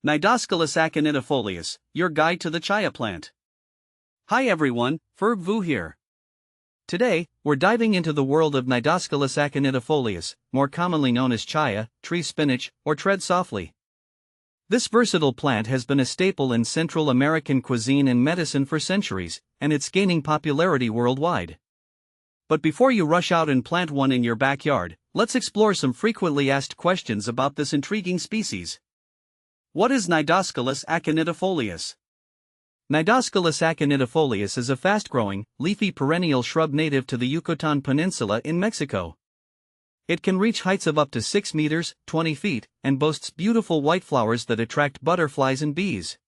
Cnidoscolus aconitifolius, your guide to the chaya plant. Hi everyone, Ferg Vu here. Today, we're diving into the world of Cnidoscolus aconitifolius, more commonly known as chaya, tree spinach, or tread softly. This versatile plant has been a staple in Central American cuisine and medicine for centuries, and it's gaining popularity worldwide. But before you rush out and plant one in your backyard, let's explore some frequently asked questions about this intriguing species. What is Cnidoscolus aconitifolius? Cnidoscolus aconitifolius is a fast-growing, leafy perennial shrub native to the Yucatan Peninsula in Mexico. It can reach heights of up to 6 meters, 20 feet, and boasts beautiful white flowers that attract butterflies and bees.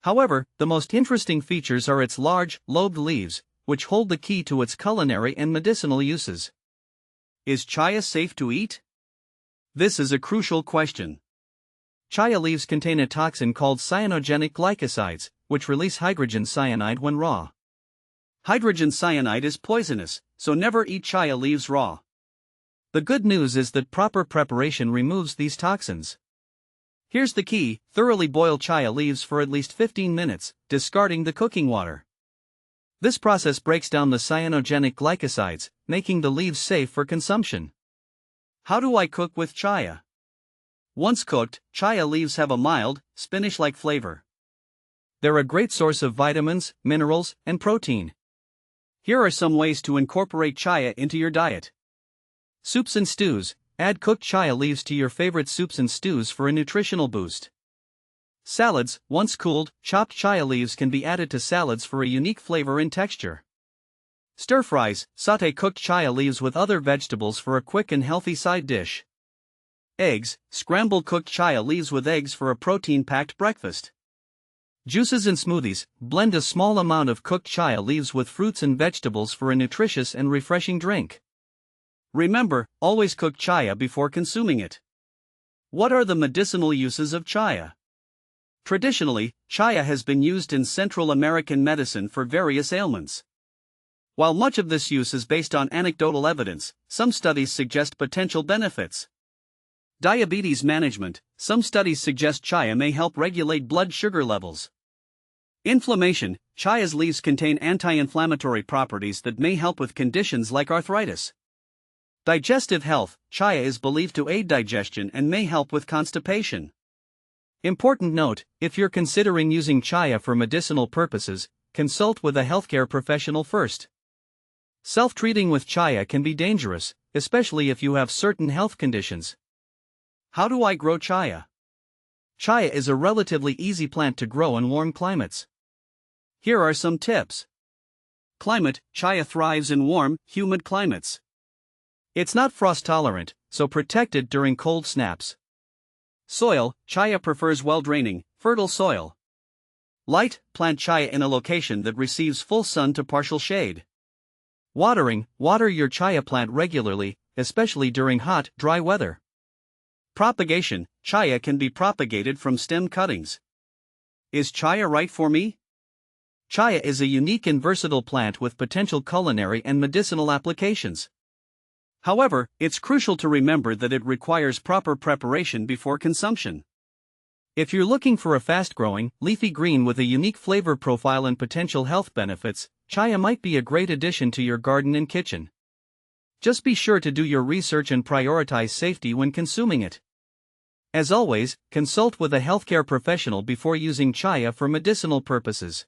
However, the most interesting features are its large, lobed leaves, which hold the key to its culinary and medicinal uses. Is chaya safe to eat? This is a crucial question. Chaya leaves contain a toxin called cyanogenic glycosides, which release hydrogen cyanide when raw. Hydrogen cyanide is poisonous, so never eat chaya leaves raw. The good news is that proper preparation removes these toxins. Here's the key: thoroughly boil chaya leaves for at least 15 minutes, discarding the cooking water. This process breaks down the cyanogenic glycosides, making the leaves safe for consumption. How do I cook with chaya? Once cooked, chaya leaves have a mild, spinach-like flavor. They're a great source of vitamins, minerals, and protein. Here are some ways to incorporate chaya into your diet. Soups and stews: add cooked chaya leaves to your favorite soups and stews for a nutritional boost. Salads: once cooled, chopped chaya leaves can be added to salads for a unique flavor and texture. Stir-fries: sauté cooked chaya leaves with other vegetables for a quick and healthy side dish. Eggs: scramble cooked chaya leaves with eggs for a protein-packed breakfast. Juices and smoothies: blend a small amount of cooked chaya leaves with fruits and vegetables for a nutritious and refreshing drink. Remember, always cook chaya before consuming it. What are the medicinal uses of chaya? Traditionally, chaya has been used in Central American medicine for various ailments. While much of this use is based on anecdotal evidence, some studies suggest potential benefits. Diabetes management: some studies suggest chaya may help regulate blood sugar levels. Inflammation: chaya's leaves contain anti-inflammatory properties that may help with conditions like arthritis. Digestive health: chaya is believed to aid digestion and may help with constipation. Important note: if you're considering using chaya for medicinal purposes, consult with a healthcare professional first. Self-treating with chaya can be dangerous, especially if you have certain health conditions. How do I grow chaya? Chaya is a relatively easy plant to grow in warm climates. Here are some tips. Climate: chaya thrives in warm, humid climates. It's not frost tolerant, so protect it during cold snaps. Soil: chaya prefers well-draining, fertile soil. Light: plant chaya in a location that receives full sun to partial shade. Watering: water your chaya plant regularly, especially during hot, dry weather. Propagation: chaya can be propagated from stem cuttings. Is chaya right for me? Chaya is a unique and versatile plant with potential culinary and medicinal applications. However, it's crucial to remember that it requires proper preparation before consumption. If you're looking for a fast-growing, leafy green with a unique flavor profile and potential health benefits, chaya might be a great addition to your garden and kitchen. Just be sure to do your research and prioritize safety when consuming it. As always, consult with a healthcare professional before using chaya for medicinal purposes.